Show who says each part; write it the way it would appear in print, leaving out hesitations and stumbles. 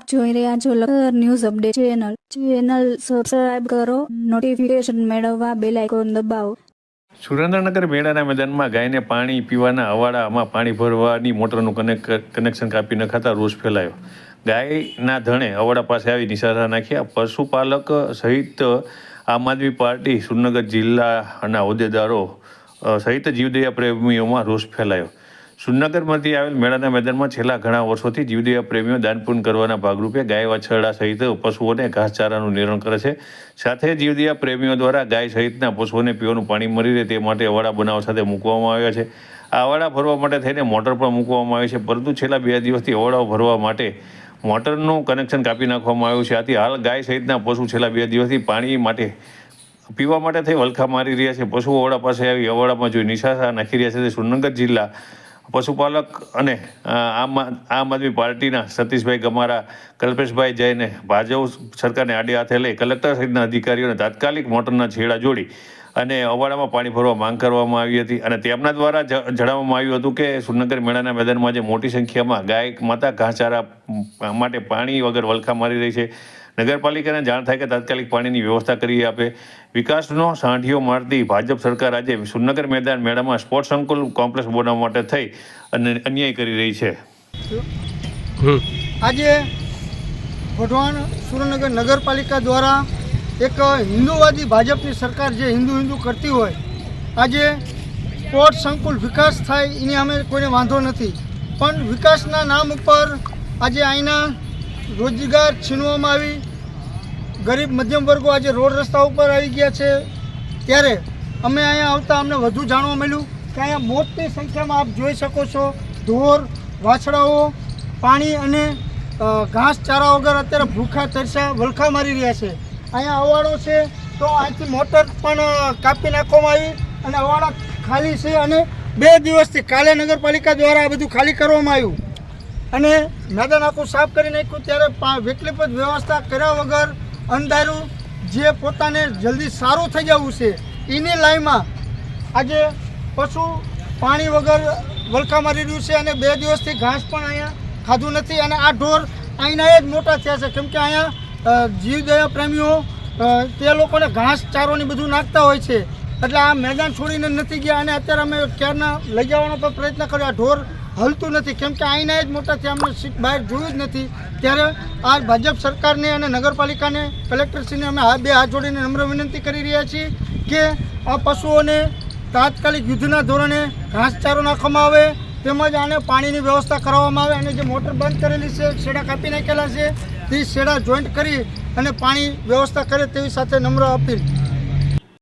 Speaker 1: આપ જોઈ રહ્યા છો Lakhtar news update channel subscribe કરો, નોટિફિકેશન મેળવવા બેલ આઇકોન દબાવો।
Speaker 2: સુરેન્દ્રનગર મેળાના મેદાનમાં ગાયને પાણી પીવાના અવાડામાં પાણી ભરવાની મોટરનું કનેક્શન કાપી નખાતા રોષ ફેલાયો। ગાયના ધણે અવાડા પાસે આવી નિશાસા નાખ્યા। પશુપાલક સહિત આમ આદમી પાર્ટી સુરેન્દ્રનગર જિલ્લાના હોદ્દેદારો સહિત જીવદયા પ્રેમીઓમાં રોષ ફેલાયો। સુરેન્દ્રનગરમાંથી આવેલ મેળાના મેદાનમાં છેલ્લા ઘણા વર્ષોથી જીવદયા પ્રેમીઓ દાનપુણ્ય કરવાના ભાગરૂપે ગાય વાછરડા સહિત પશુઓને ઘાસચારાનું નિર્માણ કરે છે। સાથે જીવદયા પ્રેમીઓ દ્વારા ગાય સહિતના પશુઓને પીવાનું પાણી મળી રહે તે માટે અવાડા બનાવવા સાથે મૂકવામાં આવ્યા છે। આ અવાડા ભરવા માટે થઈને મોટર પણ મૂકવામાં આવી છે, પરંતુ છેલ્લા 2 દિવસથી અવાડાઓ ભરવા માટે મોટરનું કનેક્શન કાપી નાખવામાં આવ્યું છે। આથી હાલ ગાય સહિતના પશુ છેલ્લા 2 દિવસથી પાણી માટે પીવા માટે થઈ વલખા મારી રહ્યા છે। પશુઓ અવાડા પાસે આવી અવાડામાં જોઈ નિશાસા નાખી રહ્યા છે। સુરેન્દ્રનગર જિલ્લા પશુપાલક અને આમ આદમી પાર્ટીના સતીશભાઈ ગમારા, કલ્પેશભાઈ જૈને ભાજપ સરકારને આડે હાથે લઈ કલેક્ટર સહિતના અધિકારીઓને તાત્કાલિક મોટરના છેડા જોડી અને અવાડામાં પાણી ભરવા માંગ કરવામાં આવી હતી। અને તેમના દ્વારા જણાવવામાં આવ્યું હતું કે સુરેન્દ્રનગર મેળાના મેદાનમાં જે મોટી સંખ્યામાં ગાય માતા ઘાસચારા માટે પાણી વગર વલખા મારી રહી છે, નગરપાલિકાને જાણ થાય કે તાત્કાલિક પાણીની વ્યવસ્થા કરી આપે। વિકાસનો સાંઢીઓ મારતી ભાજપ સરકાર આજે સુરેન્દ્રનગર મેદાન મેળામાં સ્પોર્ટ્સ સંકુલ કોમ્પ્લેક્સ બનાવવા માટે થઈ અને અન્યાય કરી રહી છે।
Speaker 3: આજે વઢવાણ સુરેન્દ્રનગર નગરપાલિકા દ્વારા એક હિન્દુવાદી ભાજપની સરકાર જે હિન્દુ કરતી હોય, આજે સ્પોર્ટ્સ સંકુલ વિકાસ થાય એની અમે કોઈને વાંધો નથી, પણ વિકાસના નામ ઉપર આજે અહીંના રોજગાર છીનવામાં આવી, ગરીબ મધ્યમ વર્ગો આજે રોડ રસ્તા ઉપર આવી ગયા છે। ત્યારે અમે અહીંયા આવતા અમને વધુ જાણવા મળ્યું કે અહીંયા મોટી સંખ્યામાં આપ જોઈ શકો છો ઢોર વાછડાઓ પાણી અને ઘાસ ચારા વગર અત્યારે ભૂખા તરસ્યા વલખા મારી રહ્યા છે। અહીંયા અવાડો છે તો અહીંથી મોટર પણ કાપી નાખવામાં આવી અને અવાડા ખાલી છે અને 2 દિવસથી કાલે નગરપાલિકા દ્વારા આ બધું ખાલી કરવામાં આવ્યું અને મેદાન આખું સાફ કરી નાખ્યું। ત્યારે વૈકલ્પિક વ્યવસ્થા કર્યા વગર અંધારું જે પોતાને જલ્દી સારું થઈ જવું છે એની લાઈનમાં આજે પશુ પાણી વગર વલખા મારી રહ્યું છે અને 2 દિવસથી ઘાસ પણ અહીંયા ખાધું નથી અને આ ઢોર અહીંના જ મોટા થયા છે, કેમ કે અહીંયા જીવદયા પ્રેમીઓ તે લોકોને ઘાસ ચારોની બધું નાખતા હોય છે, એટલે આ મેદાન છોડીને નથી ગયા અને અત્યારે અમે ક્યારના લઈ જવાનો પણ પ્રયત્ન કર્યો। આ ઢોર હલતું નથી, કેમ કે અહીંના જ મોટા થયા, અમને સીટ બહાર જોયું જ નથી। ત્યારે આ ભાજપ સરકારને અને નગરપાલિકાને કલેક્ટરશ્રીને અમે 2 હાથ જોડીને નમ્ર વિનંતી કરી રહ્યા છીએ કે આ પશુઓને તાત્કાલિક યુદ્ધના ધોરણે ઘાસચારો નાખવામાં આવે, તેમજ આને પાણીની વ્યવસ્થા કરવામાં આવે અને જે મોટર બંધ કરેલી છે, શેડા કાપી નાખેલા છે, તે શેડા જોઈન્ટ કરી અને પાણી વ્યવસ્થા કરે તેવી સાથે નમ્ર અપીલ।